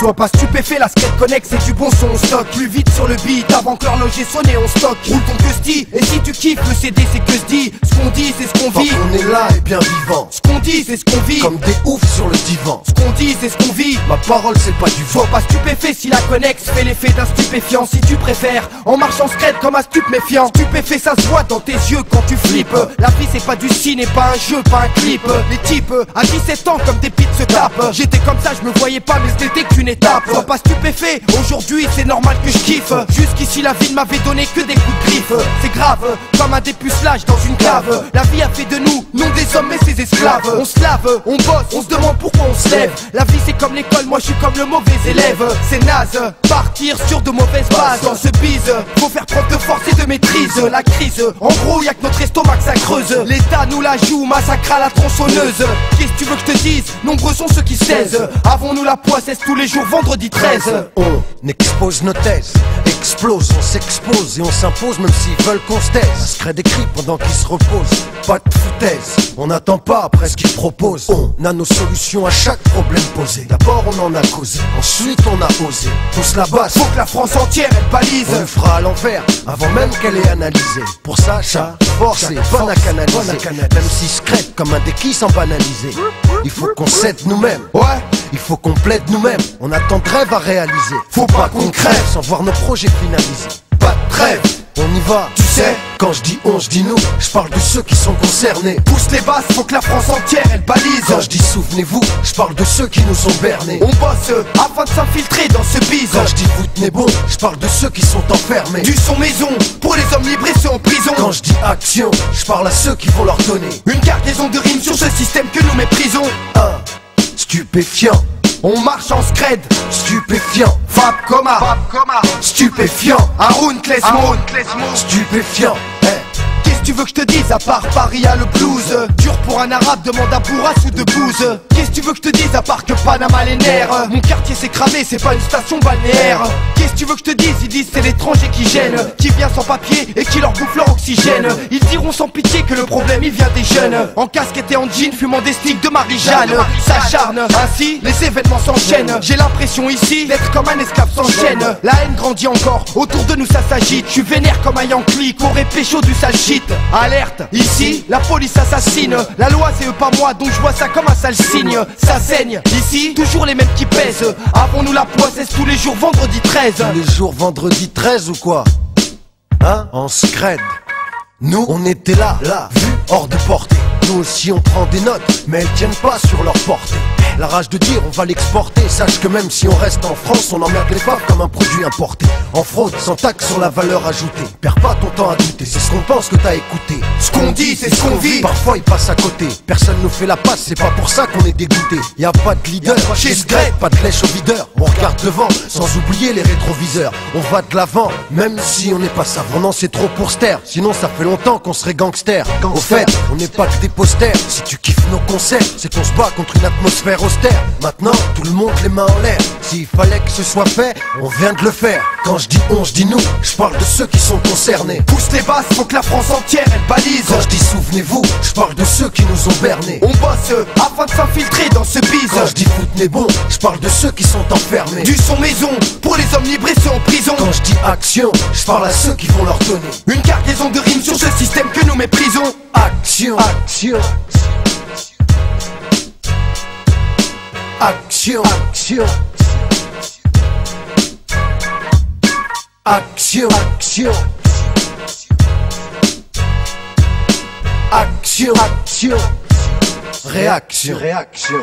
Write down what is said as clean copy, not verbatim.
Sois pas stupéfait, la skate connect, c'est du bon son, on stock. Plus vite sur le beat, avant que l'horloge ait sonné, on stock. Roule ton que se dit, et si tu kiffes le CD, c'est que se dit. Ce qu'on dit, c'est ce qu'on vit. On est là et bien vivant. Ce qu'on dit, c'est ce qu'on vit. Comme des oufs sur le divan. Ce qu'on dit, c'est ce qu'on vit. Ma parole, c'est pas du vent. Sois pas stupéfait si la connexe fait l'effet d'un stupéfiant. Si tu préfères, en marchant scred comme un stupéfiant. Stupéfait, ça se voit dans tes yeux quand tu flippes. La vie, c'est pas du ciné, pas un jeu, pas un clip. Les types, à 17 ans, comme des pites se tapent. J'étais comme ça, je me voyais pas, mais c'était qu'une étape. Sois pas stupéfait, aujourd'hui, c'est normal que je kiffe. Jusqu'ici, la vie ne m'avait donné que des coups de griffe. C'est grave, comme un dépucelage dans une cave. La vie a fait de nous, non des hommes mais ses esclaves. On se lave, on bosse, on se demande pourquoi on se lève. La vie c'est comme l'école, moi je suis comme le mauvais élève. C'est naze, partir sur de mauvaises bases. Dans ce bise, faut faire preuve de force et de maîtrise. La crise, en gros y'a que notre estomac que ça creuse. L'État nous la joue, massacre à la tronçonneuse. Qu'est-ce que tu veux que je te dise? Nombreux sont ceux qui se taisent. Avons-nous la poissesse tous les jours, vendredi 13. On expose nos thèses, explose, on s'expose et on s'impose même s'ils veulent qu'on se taise. Ça se crée des cris pendant qu'ils se reposent. Pas de foutaise, on n'attend pas après ce qu'ils proposent. On a nos solutions à chaque problème posé. D'abord on en a causé, ensuite on a osé. Tous la base, faut que la France entière elle balise. On le fera à l'envers, avant même qu'elle ait analysé. Pour ça, chaque force est bonne à canaliser. Même si secrète comme un déquis sans banaliser. Il faut qu'on s'aide nous-mêmes. Ouais. Il faut qu'on plaide nous-mêmes. On attend de rêve à réaliser. Faut pas qu'on crève sans voir nos projets finalisés. Pas de trêve. On y va, tu sais. Quand je dis on, je dis nous. Je parle de ceux qui sont concernés. Pousse les basses, faut que la France entière elle balise. Quand je dis souvenez-vous, je parle de ceux qui nous ont bernés. On bosse afin de s'infiltrer dans ce bise. Quand je dis vous tenez bon, je parle de ceux qui sont enfermés. Du son maison, pour les hommes libres et ceux en prison. Quand je dis action, je parle à ceux qui vont leur donner une cargaison de rimes sur ce système que nous méprisons. Stupéfiant. On marche en scred. Stupéfiant. Fab coma. Stupéfiant. Haroun Klesmo. Stupéfiant. Qu'est-ce que tu veux que je te dise à part Paris a le blues? Dur pour un arabe, demande à Bourras ou de Bouze. Qu'est-ce que tu veux que je te dise à part que Panama les nerfs? Mon quartier s'est cramé, c'est pas une station balnéaire. Qu'est-ce que tu veux que je te dise? Ils disent c'est l'étranger qui gêne, qui vient sans papier et qui leur bouffe leur oxygène. Ils diront sans pitié que le problème il vient des jeunes. En casquette et en jean, fumant des sticks de Marie-Jeanne. S'acharne, ainsi les événements s'enchaînent. J'ai l'impression ici d'être comme un esclave sans chaîne. La haine grandit encore, autour de nous ça s'agite. Je suis vénère comme un Yankee, qu'aurait pécho du sale shit. Alerte, ici, la police assassine. La loi c'est eux pas moi, donc je vois ça comme un sale signe. Ça saigne, ici, toujours les mêmes qui pèsent. Avons-nous la poissesse tous les jours vendredi 13? Tous les jours vendredi 13 ou quoi? Hein? En scred. Nous, on était là, vu, hors de portée. Nous aussi on prend des notes, mais elles tiennent pas sur leur portée. La rage de dire on va l'exporter. Sache que même si on reste en France, on emmerde les faves comme un produit importé. En fraude, sans taxe sur la valeur ajoutée. Perds pas ton temps à douter, c'est ce qu'on pense que t'as écouté. Ce qu'on dit, c'est ce qu'on vit. Parfois ils passent à côté, personne nous fait la passe, c'est pas pour ça qu'on est dégoûté. Y a pas de leader, chez Scred, pas de lèche au videur. On regarde devant, sans oublier les rétroviseurs. On va de l'avant, même si on n'est pas savant. Non, c'est trop pour se taire, sinon ça fait longtemps qu'on serait gangster. Au fait, on n'est pas que des posters. Si tu kiffes nos concerts, c'est qu'on se bat contre une atmosphère austère. Maintenant, tout le monde les mains en l'air. S'il fallait que ce soit fait, on vient de le faire. Quand je dis on, je dis nous, je parle de ceux qui sont concernés. Pousse les basses, faut que la France entière elle balise. Quand je dis souvenez-vous, je parle de ceux qui nous ont bernés. On bosse afin de s'infiltrer dans ce bise. Quand je dis foutez bon, je parle de ceux qui sont enfermés. Du son maison, pour les hommes libres et ceux en prison. Quand je dis action, je parle à ceux qui vont leur donner une cargaison de rimes sur ce système que nous méprisons. Action, action. Action, action. Action, action. Action, action. Réaction, réaction.